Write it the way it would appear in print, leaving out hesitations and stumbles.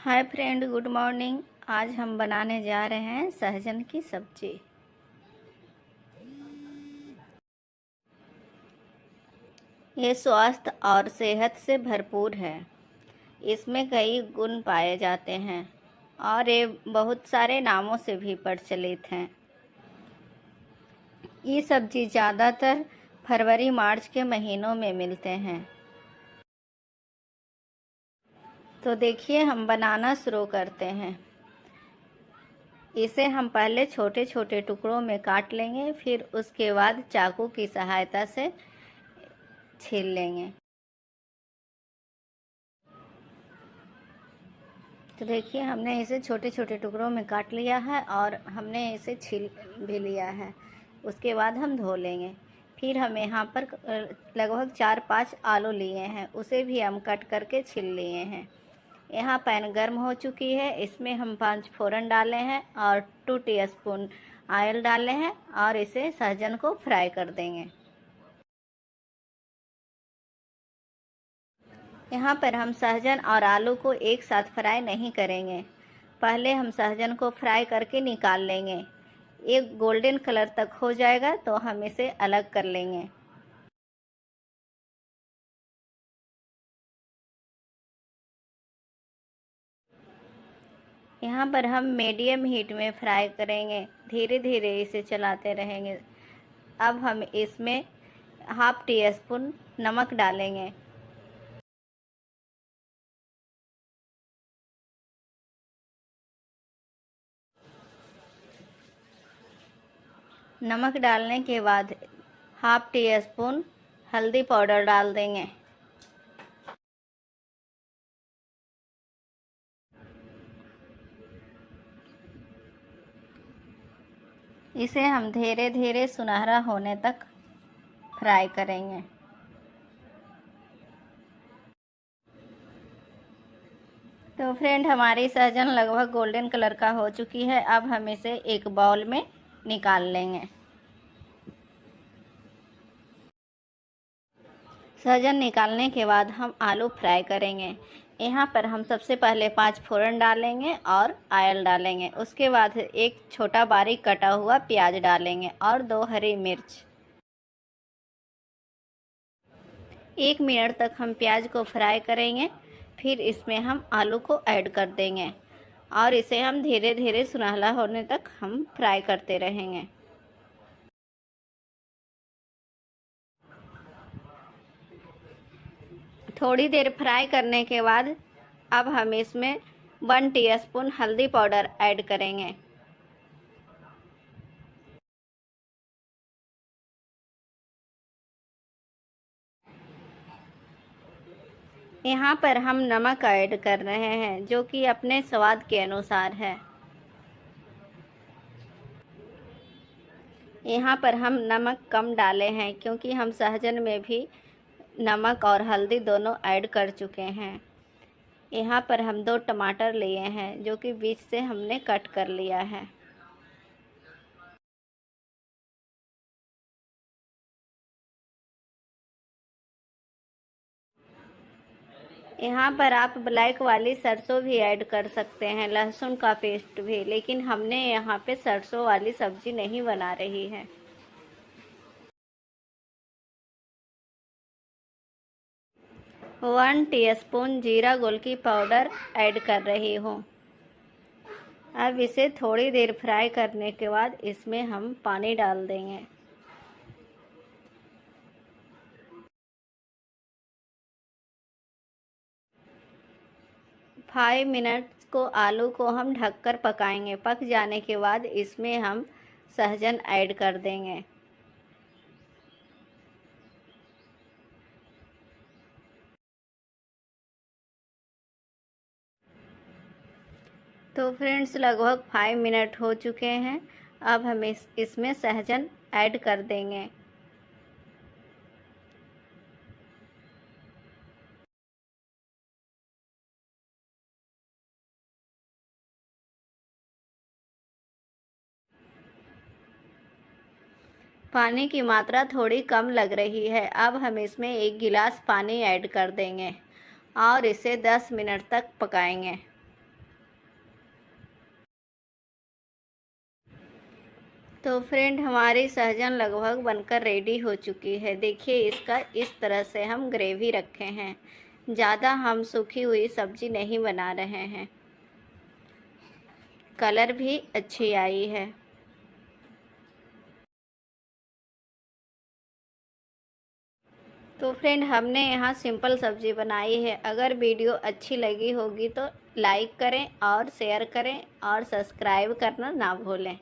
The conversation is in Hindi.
Hi friend, good morning. आज हम बनाने जा रहे हैं सहजन की सब्जी। ये स्वास्थ्य और सेहत से भरपूर है। इसमें कई गुण पाए जाते हैं और ये बहुत सारे नामों से भी प्रचलित हैं। ये सब्जी ज़्यादातर फरवरी मार्च के महीनों में मिलते हैं। तो देखिए, हम बनाना शुरू करते हैं। इसे हम पहले छोटे छोटे टुकड़ों में काट लेंगे, फिर उसके बाद चाकू की सहायता से छील लेंगे। तो देखिए, हमने इसे छोटे छोटे टुकड़ों में काट लिया है और हमने इसे छील भी लिया है। उसके बाद हम धो लेंगे। फिर हम यहाँ पर लगभग 4-5 आलू लिए हैं, उसे भी हम कट करके छील लिए हैं। यहाँ पैन गर्म हो चुकी है, इसमें हम 5 फोरन डाले हैं और 2 टीस्पून ऑयल डाले हैं और इसे सहजन को फ्राई कर देंगे। यहाँ पर हम सहजन और आलू को एक साथ फ्राई नहीं करेंगे। पहले हम सहजन को फ्राई करके निकाल लेंगे। एक गोल्डन कलर तक हो जाएगा तो हम इसे अलग कर लेंगे। यहाँ पर हम मीडियम हीट में फ्राई करेंगे, धीरे धीरे इसे चलाते रहेंगे। अब हम इसमें हाफ टी स्पून नमक डालेंगे। नमक डालने के बाद हाफ टी स्पून हल्दी पाउडर डाल देंगे। इसे हम धीरे धीरे सुनहरा होने तक फ्राई करेंगे। तो फ्रेंड, हमारी सहजन लगभग गोल्डन कलर का हो चुकी है। अब हम इसे एक बाउल में निकाल लेंगे। सहजन निकालने के बाद हम आलू फ्राई करेंगे। यहाँ पर हम सबसे पहले 5 फोरन डालेंगे और ऑयल डालेंगे। उसके बाद एक छोटा बारीक कटा हुआ प्याज डालेंगे और 2 हरी मिर्च। 1 मिनट तक हम प्याज को फ्राई करेंगे। फिर इसमें हम आलू को ऐड कर देंगे और इसे हम धीरे धीरे सुनहरा होने तक हम फ्राई करते रहेंगे। थोड़ी देर फ्राई करने के बाद अब हम इसमें 1 टीस्पून हल्दी पाउडर ऐड करेंगे। यहाँ पर हम नमक ऐड कर रहे हैं, जो कि अपने स्वाद के अनुसार है। यहाँ पर हम नमक कम डाले हैं क्योंकि हम सहजन में भी नमक और हल्दी दोनों ऐड कर चुके हैं। यहाँ पर हम 2 टमाटर लिए हैं, जो कि बीच से हमने कट कर लिया है। यहाँ पर आप ब्लैक वाली सरसों भी ऐड कर सकते हैं, लहसुन का पेस्ट भी, लेकिन हमने यहाँ पे सरसों वाली सब्जी नहीं बना रही है। वन टीस्पून जीरा गोलकी पाउडर ऐड कर रही हूँ। अब इसे थोड़ी देर फ्राई करने के बाद इसमें हम पानी डाल देंगे। फाइव मिनट्स को आलू को हम ढककर पकाएंगे। पक जाने के बाद इसमें हम सहजन ऐड कर देंगे। तो फ्रेंड्स, लगभग 5 मिनट हो चुके हैं। अब हम इसमें सहजन ऐड कर देंगे। पानी की मात्रा थोड़ी कम लग रही है। अब हम इसमें 1 गिलास पानी ऐड कर देंगे और इसे 10 मिनट तक पकाएंगे। तो फ्रेंड, हमारी सहजन लगभग बनकर रेडी हो चुकी है। देखिए, इसका इस तरह से हम ग्रेवी रखे हैं। ज़्यादा हम सूखी हुई सब्जी नहीं बना रहे हैं। कलर भी अच्छी आई है। तो फ्रेंड, हमने यहाँ सिंपल सब्जी बनाई है। अगर वीडियो अच्छी लगी होगी तो लाइक करें और शेयर करें और सब्सक्राइब करना ना भूलें।